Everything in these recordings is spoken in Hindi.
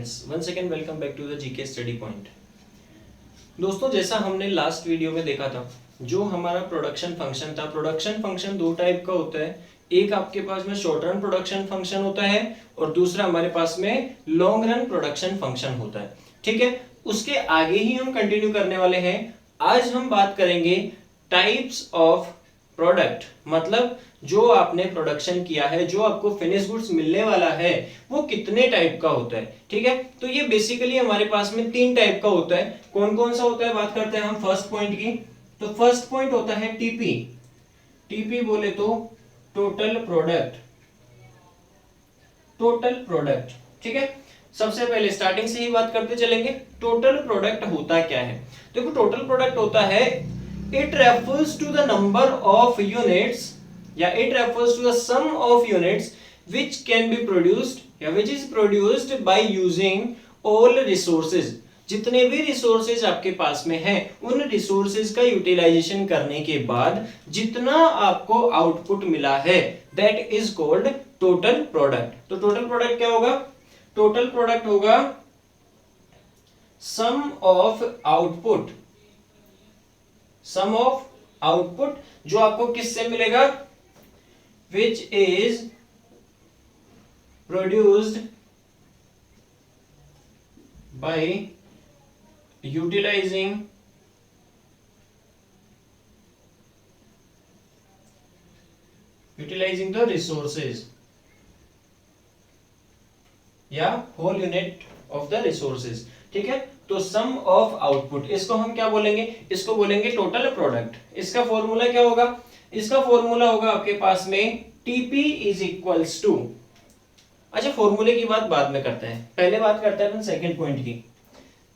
Friends, once again welcome back to the GK study point. दोस्तों, जैसा हमने लास्ट वीडियो में देखा था, जो हमारा प्रोडक्शन फंक्शन था, प्रोडक्शन फंक्शन दो टाइप का होता है। एक आपके पास में शॉर्ट रन प्रोडक्शन फंक्शन होता है और दूसरा हमारे पास में लॉन्ग रन प्रोडक्शन फंक्शन होता है। ठीक है, उसके आगे ही हम कंटिन्यू करने वाले हैं। आज हम बात करेंगे टाइप्स ऑफ प्रोडक्ट, मतलब जो आपने प्रोडक्शन किया है, जो आपको फिनिश गुड्स मिलने वाला है, वो कितने टाइप का होता है। ठीक है, तो ये बेसिकली हमारे पास में तीन टाइप का होता है। कौन कौन सा होता है, बात करते हैं हम फर्स्ट पॉइंट की। तो फर्स्ट पॉइंट होता है टीपी। टीपी बोले तो टोटल प्रोडक्ट। टोटल प्रोडक्ट, ठीक है। सबसे पहले स्टार्टिंग से ही बात करते चलेंगे। टोटल प्रोडक्ट होता क्या है? देखो, टोटल प्रोडक्ट होता है, it refers to the number of units या it refers to the sum of units which can be produced या which is produced by using all resources। जितने भी रिसोर्सेज आपके पास में हैं, उन रिसोर्सेज का यूटिलाइजेशन करने के बाद जितना आपको आउटपुट मिला है, that is called total product. तो टोटल प्रोडक्ट क्या होगा? टोटल प्रोडक्ट होगा sum of output. Sum of output जो आपको किससे मिलेगा? Which is produced by utilising the resources या whole unit of the resources. ठीक है, तो सम ऑफ आउटपुट, इसको हम क्या बोलेंगे? इसको बोलेंगे टोटल प्रोडक्ट। इसका फॉर्मूला क्या होगा? इसका फॉर्मूला होगा आपके पास में टीपी इज इक्वल्स टू। अच्छा, फॉर्मूले की बात बाद में करते हैं, पहले बात करते हैं अपन सेकंड पॉइंट की।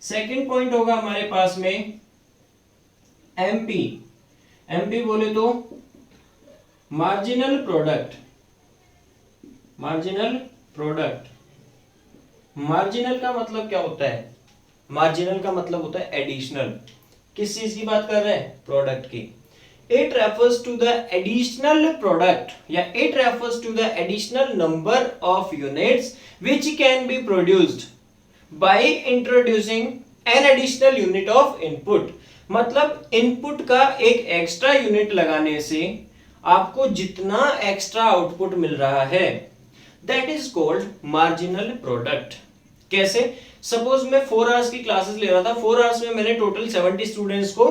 सेकंड पॉइंट होगा हमारे पास में एमपी। एमपी बोले तो marginal product. Marginal product, marginal का मतलब क्या होता है? मार्जिनल का मतलब होता है एडिशनल। किस चीज की बात कर रहे हैं? प्रोडक्ट की। It refers to the additional product या it refers to the additional number of units which can be produced by introducing an additional unit of input. मतलब इनपुट का एक एक्स्ट्रा यूनिट लगाने से आपको जितना एक्स्ट्रा आउटपुट मिल रहा है, that is called marginal product. कैसे? सपोज मैं 4 आवर्स की क्लासेस ले रहा था, 4 आवर्स में मैंने टोटल 70 स्टूडेंट्स को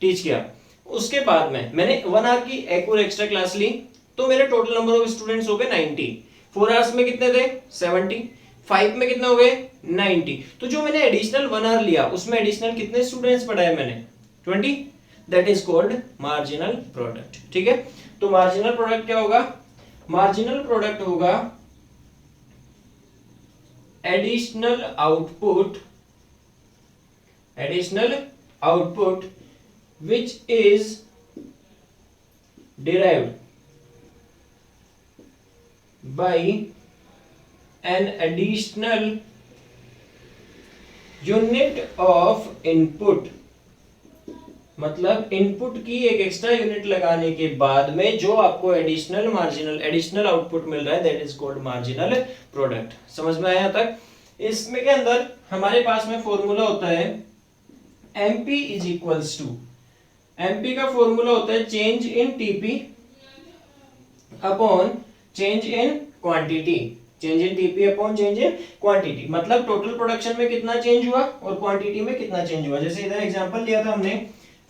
टीच किया। उसके बाद में मैंने 1 आवर की एक और एक्स्ट्रा क्लास ली, तो मेरे टोटल नंबर ऑफ स्टूडेंट्स हो गए 90। 4 आवर्स में कितने थे? 70। 5 में कितने हो गए? 90। तो जो मैंने एडिशनल 1 आवर लिया, उसमें एडिशनल कितने स्टूडेंट्स पढ़ाए मैंने? 20। That is called marginal product. ठीक है, तो मार्जिनल प्रोडक्ट क्या होगा? मार्जिनल प्रोडक्ट होगा additional output which is derived by an additional unit of input। मतलब इनपुट की एक एक्स्ट्रा यूनिट लगाने के बाद में जो आपको एडिशनल आउटपुट मिल रहा है, that is called marginal product. समझ में आया तक? इसमें के अंदर हमारे पास में फॉर्मूला होता है MP is equals to. MP का फॉर्मूला होता है change in TP upon change in quantity. Change in TP upon change in quantity, मतलब टोटल प्रोडक्शन में कितना चेंज हुआ और क्वांटिटी में कितना चेंज हुआ। जैसे इधर एग्जांपल लिया था हमने,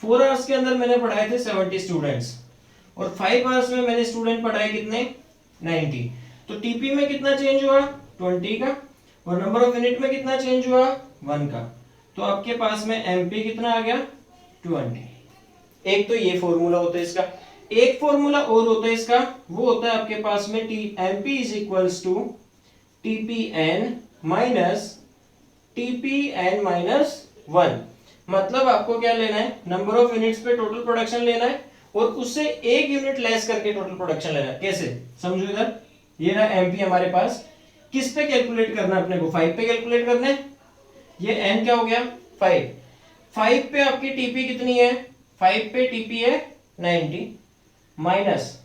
4 आवर्स के अंदर मैंने पढ़ाए थे 70 स्टूडेंट्स और 5 आवर्स में मैंने स्टूडेंट पढ़ाए कितने? 90। तो टीपी में कितना चेंज हुआ? 20 का। और नंबर ऑफ यूनिट में कितना चेंज हुआ? 1 का। तो आपके पास में एमपी कितना आ गया? 20। एक तो ये फॉर्मूला होता है इसका। एक फॉर्मूला और होता है इसका, वो होता है आपके पास में MP is equals to TPN minus TPN minus 1। मतलब आपको क्या लेना है? नंबर ऑफ यूनिट्स पे टोटल प्रोडक्शन लेना है और उससे एक यूनिट लेस करके टोटल प्रोडक्शन लेना है। कैसे? समझो, इधर ये रहा एमपी हमारे पास। किस पे कैलकुलेट करना है अपने को? 5 पे कैलकुलेट करना है। ये एन क्या हो गया? 5। 5 पे आपकी टीपी कितनी है? 5 पे टीपी है 90 माइनस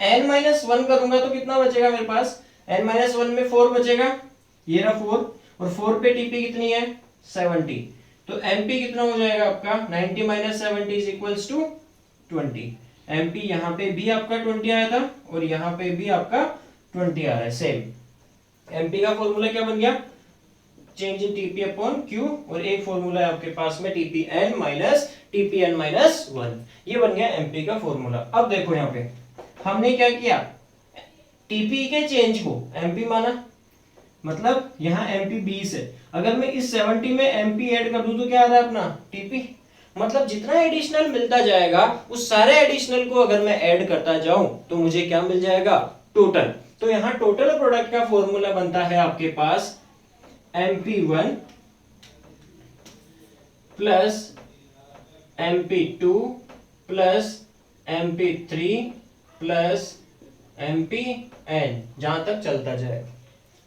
n माइनस 1 करूंगा तो कितना बचेगा मेरे पास? n माइनस 1 में 4 बचेगा, ये रहा 4। और 4 पे टीपी कितनी है 70, तो एमपी कितना हो जाएगा आपका 90 minus 70 is equals to 20। MP यहाँ पे भी आपका 20 आया था और यहाँ पे भी आपका 20 आ रहा है सेम। एमपी का फॉर्मूला क्या बन गया, change in TP upon Q, और एक फॉर्मूला है आपके पास में टीपीएन माइनस टीपीएन माइनस 1, ये बन गया एमपी का फॉर्मूला। अब देखो यहाँ पे हमने क्या किया, टीपी के चेंज को एमपी माना, मतलब यहाँ एमपी 20 है, अगर मैं इस 70 में एमपी ऐड कर दूं तो क्या आ रहा है अपना टीपी, मतलब जितना एडिशनल मिलता जाएगा उस सारे एडिशनल को अगर मैं ऐड करता जाऊं तो मुझे क्या मिल जाएगा टोटल। तो यहाँ टोटल प्रोडक्ट का फॉर्मूला बनता है आपके पास MP1 plus MP2 plus MP3 plus MPN, जहां तक चलता जाएगा।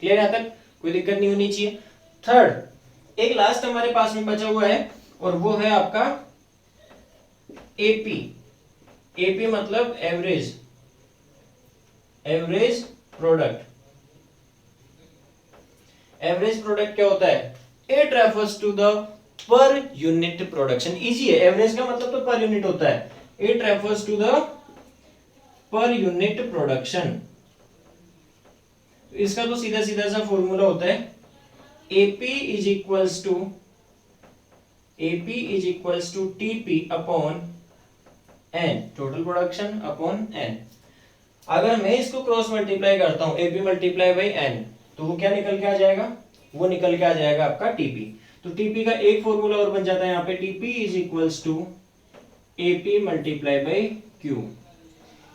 क्लियर, यहां तक कोई दिक्कत नहीं होनी चाहिए। थर्ड एक लास्ट हमारे पास में बचा हुआ है और वो है आपका एपी। एपी मतलब एवरेज प्रोडक्ट। एवरेज प्रोडक्ट क्या होता है, it refers to the per unit production. Easy है, एवरेज का मतलब तो पर यूनिट होता है, it refers to the per unit production. इसका तो सीधा सीधा सा फॉर्मूला होता है AP is equals to TP upon N, total production upon N। अगर मैं इसको क्रॉस मल्टीप्लाई करता हूं AP मल्टीप्लाई बाई N, तो वो क्या निकल के आ जाएगा, वो निकल के आ जाएगा आपका TP। तो TP का एक फॉर्मूला और बन जाता है यहाँ पे, TP is equals to AP multiply by Q,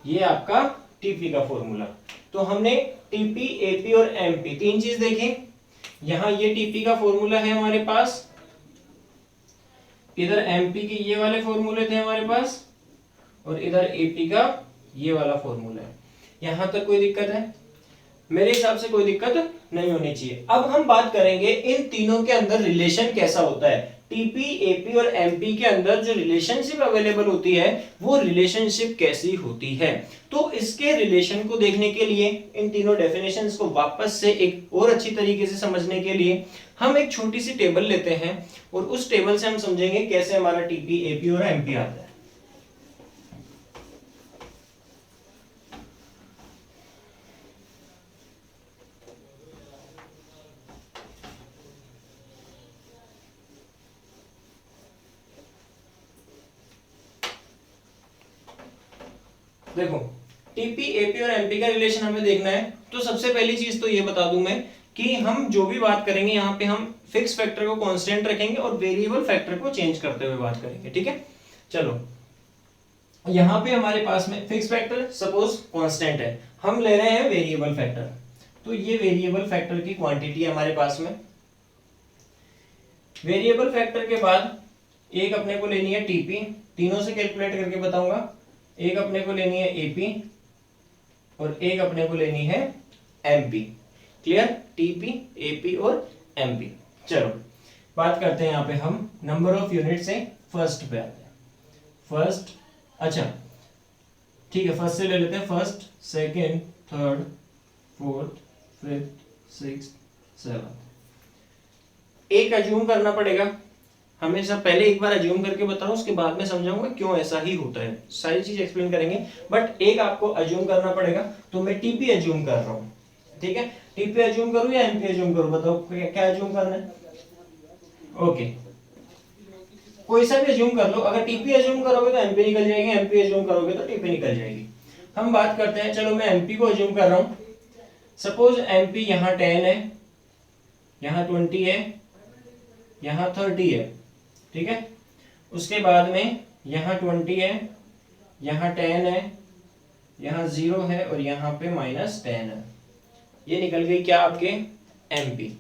ये आपका TP का फॉर्मूला। तो हमने TP, AP और MP तीन चीज देखी। यहां ये TP का फॉर्मूला है हमारे पास, इधर MP के ये वाले फॉर्मूले थे हमारे पास, और इधर AP का ये वाला फॉर्मूला है। यहां तक कोई दिक्कत है, मेरे हिसाब से कोई दिक्कत नहीं होनी चाहिए। अब हम बात करेंगे इन तीनों के अंदर रिलेशन कैसा होता है। टीपी, एपी और एमपी के अंदर जो रिलेशनशिप अवेलेबल होती है वो रिलेशनशिप कैसी होती है। तो इसके रिलेशन को देखने के लिए, इन तीनों डेफिनेशंस को वापस से एक और अच्छी तरीके से समझने के लिए हम एक छोटी सी टेबल लेते हैं और उस टेबल से हम समझेंगे कैसे हमारा टीपी, एपी और एमपी आता है। देखो टीपी, एपी और एमपी का रिलेशन हमें देखना है, तो सबसे पहली चीज तो ये बता दूं मैं कि हम जो भी बात करेंगे यहाँ पे हम फिक्स फैक्टर को कांस्टेंट रखेंगे और वेरिएबल फैक्टर को चेंज करते हुए बात करेंगे, ठीक है। चलो यहाँ पे हमारे पास में फिक्स फैक्टर सपोज कांस्टेंट है, हम ले रहे हैं वेरिएबल फैक्टर, तो ये वेरिएबल फैक्टर की क्वांटिटी है हमारे पास में। वेरिएबल फैक्टर के बाद एक अपने को लेनी है टीपी, तीनों से कैलकुलेट करके बताऊंगा। एक अपने को लेनी है एपी और एक अपने को लेनी है एमपी। क्लियर, टीपी, एपी और एमपी। चलो बात करते हैं यहाँ पे हम नंबर ऑफ यूनिट से फर्स्ट पे आते हैं। फर्स्ट, अच्छा ठीक है, फर्स्ट से ले लेते हैं। First, second, third, fourth, fifth, sixth, seventh. एक अज्यूम करना पड़ेगा हमेशा, पहले एक बार अज्यूम करके बता रहा हूं, उसके बाद में समझाऊंगा क्यों ऐसा ही होता है, सारी चीज एक्सप्लेन करेंगे, बट एक आपको अज्यूम करना पड़ेगा। तो मैं टीपी अज्यूम कर रहा हूं, ठीक है। टीपी अज्यूम करूं या एमपी अज्यूम करूं, बताओ क्या अज्यूम करना है। ओके, कोई सा भी अज्यूम कर लो। अगर टीपी अज्यूम करोगे तो एमपी निकल जाएगी, एमपी अज्यूम करोगे तो टीपी निकल जाएगी। हम बात करते हैं, चलो मैं एमपी को अज्यूम कर रहा हूं। सपोज एमपी यहाँ 10 है, यहाँ 20 है, यहाँ 30 है, ठीक है। उसके बाद में यहाँ 20 है, यहाँ 10 है, यहाँ 0 है और यहाँ पे -10 है। ये निकल गई क्या आपके एमपी।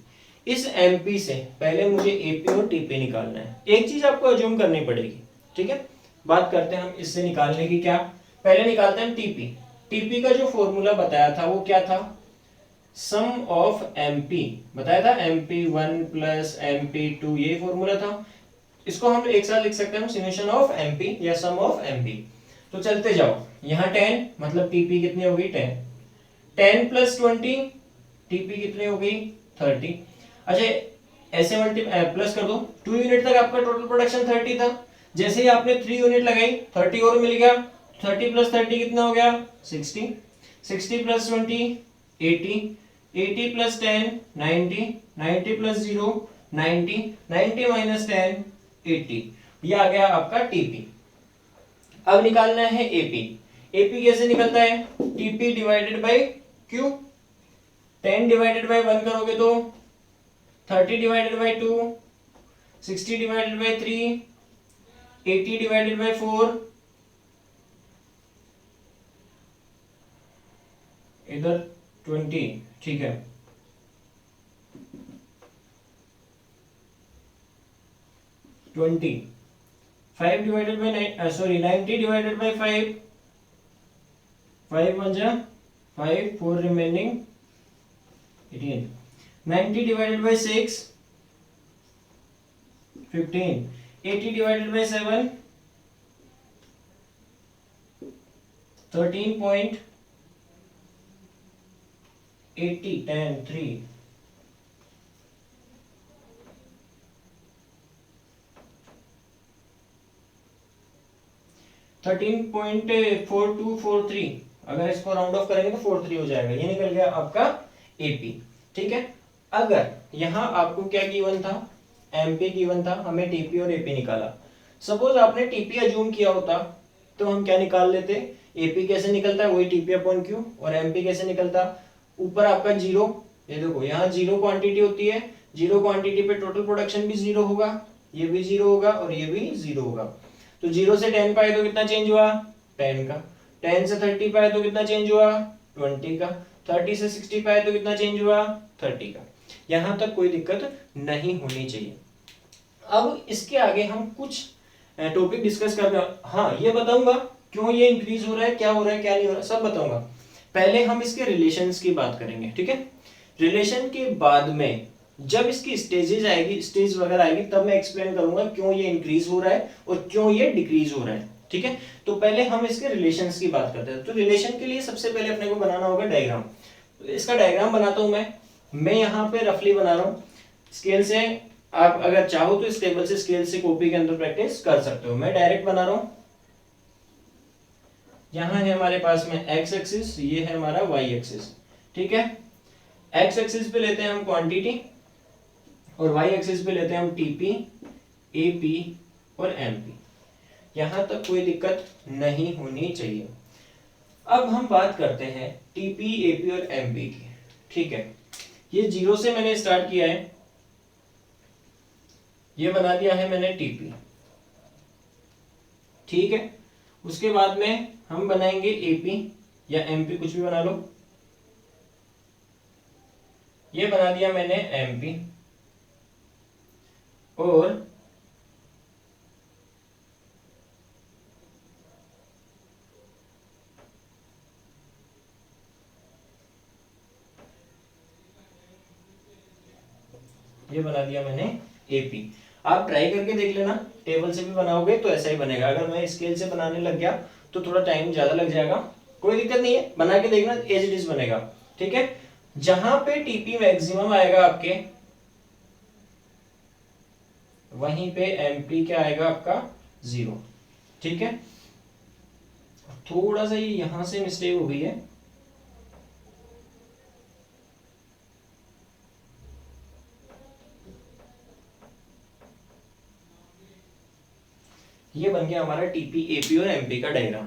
इस एमपी से पहले मुझे एपी और टीपी निकालना है। एक चीज आपको अज्यूम करनी पड़ेगी, ठीक है। बात करते हैं हम इससे निकालने की। क्या, पहले निकालते हैं टीपी। टीपी का जो फॉर्मूला बताया था वो क्या था, सम ऑफ एमपी बताया था, MP1 प्लस MP2, ये फॉर्मूला था। इसको हम एक साथ लिख सकते हैं, समेशन ऑफ एमपी या सम ऑफ एमपी। तो चलते जाओ, यहाँ 10 मतलब टीपी कितनी हो गई 10 प्लस 20 टीपी कितनी हो गई 30। अच्छा ऐसे प्लस कर दो, 2 यूनिट तक आपका टोटल प्रोडक्शन 30 था। जैसे ही आपने 3 यूनिट लगाई 30 और मिल गया, 30 प्लस 30 कितना हो गया 60, 60 प्लस 20 80, 80 प्लस 10 90, 90 प्लस 0 90, 90 माइनस 10 80, ये आ गया आपका टीपी। अब निकालना है एपी। एपी कैसे निकलता है, TP divided by Q. 10 divided by 1 करोगे तो 30 divided by 2, 60 divided by 3, 80 divided by 4, इधर 20, ठीक है। 20, 5 डिवाइडेड बाय 90 डिवाइडेड बाय 5, 5 1 जा 5, 4 remaining 18, 90 divided by 6 15, 80 divided by 7 13.80, 10 3, 13.4243, अगर इसको राउंड ऑफ करेंगे तो 43 हो जाएगा। ये निकल गया आपका एपी, ठीक है। अगर यहाँ आपको क्या गिवन था, एमपी गिवन था, हमें टीपी और एपी निकाला। सपोज आपने टीपी अज्यूम किया होता तो हम क्या निकाल लेते, एपी कैसे निकलता है वही टीपी अपॉन क्यू, और एमपी कैसे निकलता, ऊपर आपका जीरो, ये देखो यहाँ जीरो क्वांटिटी होती है, जीरो क्वांटिटी पे टोटल प्रोडक्शन भी जीरो होगा, ये भी जीरो होगा और ये भी जीरो होगा। तो 0 से 10 पाए तो कितना चेंज हुआ 10 का, 10 से 30 पाए तो कितना चेंज हुआ 20 का, 30 से 60 पाए तो कितना चेंज हुआ 30 का। यहां तक कोई दिक्कत नहीं होनी चाहिए। अब इसके आगे हम कुछ टॉपिक डिस्कस कर रहे हैं। हाँ, ये बताऊंगा क्यों ये इंक्रीज हो रहा है, क्या हो रहा है क्या नहीं हो रहा है, सब बताऊंगा। पहले हम इसके रिलेशंस की बात करेंगे, ठीक है। रिलेशन के बाद में जब इसकी स्टेजेस आएगी, स्टेज वगैरह आएगी, तब मैं एक्सप्लेन करूंगा क्यों ये इंक्रीज हो रहा है और क्यों ये डिक्रीज हो रहा है, ठीक है। तो पहले हम इसके रिलेशंस की बात करते हैं। तो रिलेशन के लिए सबसे पहले अपने को बनाना होगा डायग्राम। तो इसका डायग्राम बनाता हूं मैं यहाँ पे रफली बना रहा हूँ स्केल से। आप अगर चाहो तो इस टेबल से स्केल से कॉपी के अंदर प्रैक्टिस कर सकते हो, मैं डायरेक्ट बना रहा हूं। यहाँ है हमारे पास में एक्स एक्सिस, ये है हमारा वाई एक्सिस, ठीक है। एक्स एक्सिस पे लेते हैं हम क्वांटिटी और वाई एक्सिस पे लेते हैं हम टीपी, एपी और एमपी। यहां तक कोई दिक्कत नहीं होनी चाहिए। अब हम बात करते हैं टीपी, एपी और एमपी की, ठीक है। ये जीरो से मैंने स्टार्ट किया है, ये बना दिया है मैंने टीपी, ठीक है। उसके बाद में हम बनाएंगे एपी या एमपी, कुछ भी बना लो। ये बना दिया मैंने एमपी, और ये बना दिया मैंने एपी। आप ट्राई करके देख लेना, टेबल से भी बनाओगे तो ऐसा ही बनेगा। अगर मैं स्केल से बनाने लग गया तो थोड़ा टाइम ज्यादा लग जाएगा, कोई दिक्कत नहीं है, बना के देखना, एज इट इज बनेगा, ठीक है। जहां पे टीपी मैक्सिमम आएगा आपके, वहीं पे एमपी क्या आएगा आपका 0, ठीक है। थोड़ा सा ये यहां से मिस्टेक हो गई है, ये बन गया हमारा टीपी, एपी और एमपी का डायग्राम।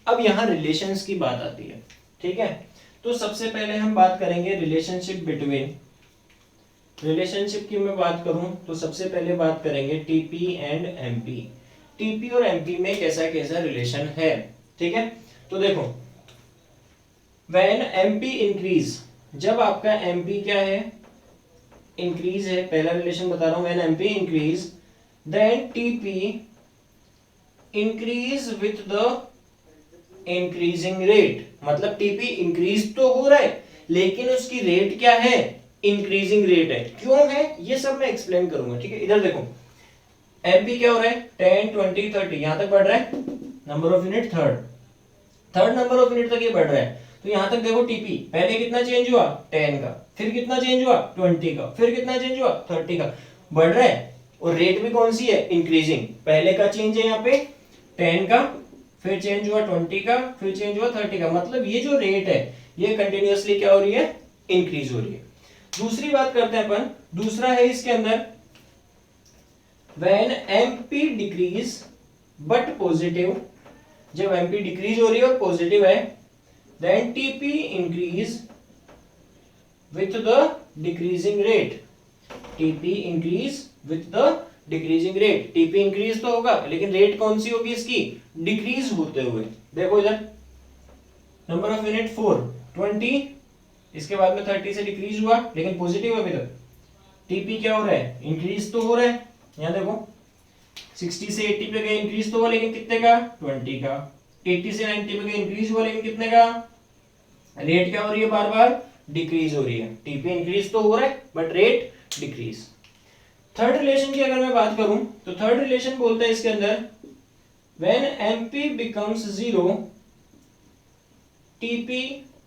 अब यहाँ रिलेशंस की बात आती है, ठीक है। तो सबसे पहले हम बात करेंगे रिलेशनशिप बिटवीन, रिलेशनशिप की मैं बात करूं तो सबसे पहले बात करेंगे टीपी एंड एमपी। टीपी और एमपी में कैसा कैसा रिलेशन है, ठीक है। तो देखो, व्हेन एमपी इंक्रीज, जब आपका एमपी क्या है इंक्रीज है, पहला रिलेशन बता रहा हूं, when MP increase then TP increase with the increasing rate. मतलब टीपी इंक्रीज तो हो रहा है लेकिन उसकी रेट क्या है, इंक्रीजिंग रेट है। क्यों है ये सब मैं एक्सप्लेन करूंगा, ठीक है। इधर देखो, एमपी क्या हो रहा है 10 20 30, यहां तक बढ़ रहा है, number of unit third number of unit तक ये बढ़ रहा है। तो यहां तक देखो टीपी पहले कितना चेंज हुआ 10 का, फिर कितना चेंज हुआ 20 का, फिर कितना चेंज हुआ 30 का। बढ़ रहा है और रेट भी कौन सी है, इंक्रीजिंग। पहले का चेंज है यहाँ पे 10 का, फिर चेंज हुआ 20 का, फिर चेंज हुआ 30 का, मतलब ये जो रेट है ये कंटिन्यूअसली क्या हो रही है, इंक्रीज हो रही है। दूसरी बात करते हैं अपन, दूसरा है इसके अंदर when MP decrease but positive, जब एमपी डिक्रीज हो रही है और पॉजिटिव है, then TP increase with the decreasing rate, TP increase with the decreasing rate. TP increase तो होगा लेकिन रेट कौन सी होगी इसकी, डिक्रीज होते हुए। देखो इधर नंबर ऑफ यूनिट 4 20, इसके बाद में 30 से डिक्रीज हुआ लेकिन पॉजिटिव अभी तक। टीपी क्या हो रहा है, इंक्रीज तो हो रहा है। यहां देखो 60 से 80 पे गए, इंक्रीज तो हुआ लेकिन कितने का, 20 का। 80 से 90 पे गए, इंक्रीज हुआ लेकिन कितने का, रेट क्या हो रही है, बार बार डिक्रीज हो रही है। टीपी इंक्रीज तो हो रहा है but rate decrease. Third relation की अगर मैं बात करूं तो थर्ड रिलेशन बोलता है इसके अंदर when MP becomes 0 TP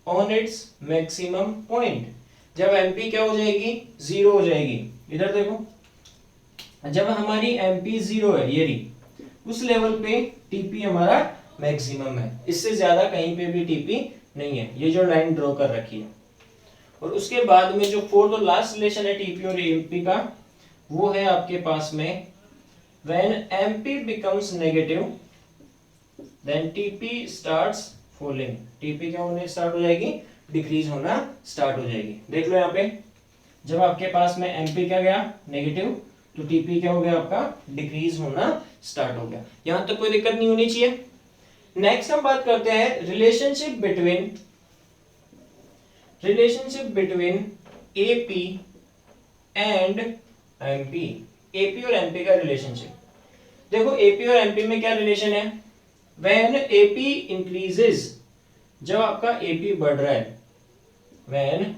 on its maximum point, जब एमपी क्या हो जाएगी, 0 हो जाएगी। इधर देखो जब हमारी एमपी 0 है, ये रही, उस लेवल पे टीपी हमारा मैक्सिमम है, इससे ज्यादा कहीं पे भी टीपी नहीं है, ये जो लाइन ड्रॉ कर रखी है। और उसके बाद में जो फोर्थ और लास्ट रिलेशन है टीपी और एमपी का, वो है आपके पास में when MP becomes negative then TP starts falling, TP क्या होने स्टार्ट हो जाएगी, डिक्रीज होना स्टार्ट हो जाएगी। देख लो यहाँ पे जब आपके पास में एमपी क्या गया, नेगेटिव, तो टीपी क्या हो गया आपका, डिक्रीज होना स्टार्ट हो गया। यहां तक कोई दिक्कत नहीं होनी चाहिए। नेक्स्ट हम बात करते हैं relationship between AP and MP. AP और एमपी का रिलेशनशिप देखो, एपी और एमपी में क्या रिलेशन है, व्हेन एपी इंक्रीजेस, जब आपका एपी बढ़ रहा है, व्हेन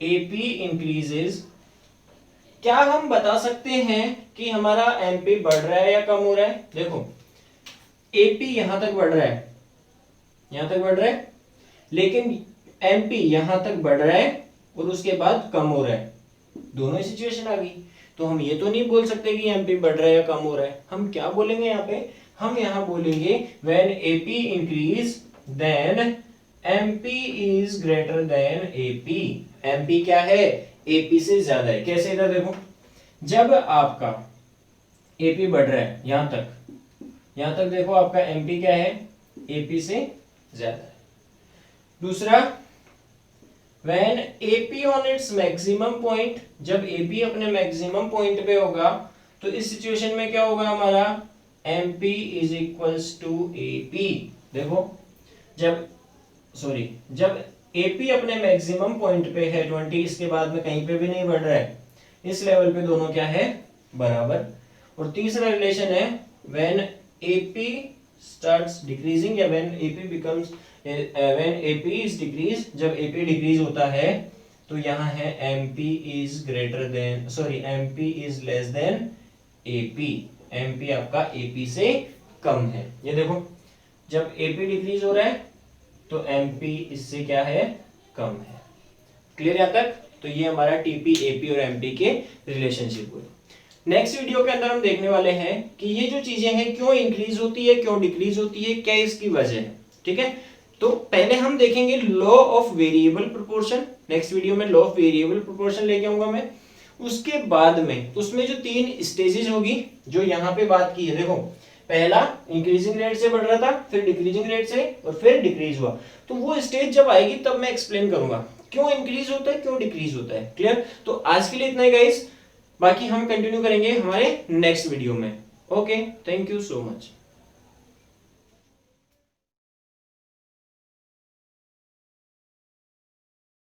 एपी इंक्रीजेस, क्या हम बता सकते हैं कि हमारा एमपी बढ़ रहा है या कम हो रहा है। देखो एपी यहां तक बढ़ रहा है, यहां तक बढ़ रहा है, लेकिन एमपी यहां तक बढ़ रहा है और उसके बाद कम हो रहा है, दोनों ही सिचुएशन आ गई। तो हम ये तो नहीं बोल सकते कि एमपी बढ़ रहा है या कम हो रहा है। हम क्या बोलेंगे यहाँ पे, हम यहाँ बोलेंगे when AP increase then MP is greater than AP. MP क्या है, एपी से ज्यादा है। कैसे, इधर देखो जब आपका एपी बढ़ रहा है यहां तक देखो आपका एमपी क्या है, एपी से ज्यादा है। दूसरा when AP on its maximum point, जब एपी अपने मैक्सिमम पॉइंट पे होगा तो इस सिचुएशन में क्या होगा हमारा, MP is equals to AP. देखो जब एपी अपने मैक्सिमम पॉइंट पे है 20, इसके बाद में कहीं पे भी नहीं बढ़ रहा है, इस लेवल पे दोनों क्या है, बराबर। और तीसरा रिलेशन है व्हेन एपी स्टार्ट्स डिक्रीजिंग या व्हेन एपी इज डिक्रीज, जब एपी डिक्रीज होता है तो यहाँ है MP is less than AP, MP आपका एपी से कम है। ये देखो जब एपी डिक्रीज हो रहा है तो एमपी इससे क्या है, कम है। क्लियर यहां तक। तो ये हमारा टीपी, एपी और एमपी के रिलेशनशिप हुए। नेक्स्ट वीडियो के अंदर हम देखने वाले हैं कि ये जो चीजें हैं क्यों इंक्रीज होती है, क्यों डिक्रीज होती है, क्या इसकी वजह है। ठीक है, तो पहले हम देखेंगे law of variable proportion. Next video में लॉ ऑफ वेरिएबल प्रोपोर्शन लेके आऊंगा मैं। उसके बाद में उसमें जो 3 स्टेजेस होगी जो यहाँ पे बात की है, देखो पहला इंक्रीजिंग रेट से बढ़ रहा था, फिर डिक्रीजिंग रेट से, और फिर डिक्रीज हुआ। तो वो स्टेज जब आएगी तब मैं एक्सप्लेन करूंगा क्यों इंक्रीज होता है, क्यों डिक्रीज होता है। क्लियर। तो आज के लिए इतना ही गाइस, बाकी हम कंटिन्यू करेंगे हमारे नेक्स्ट वीडियो में। Okay, thank you so much.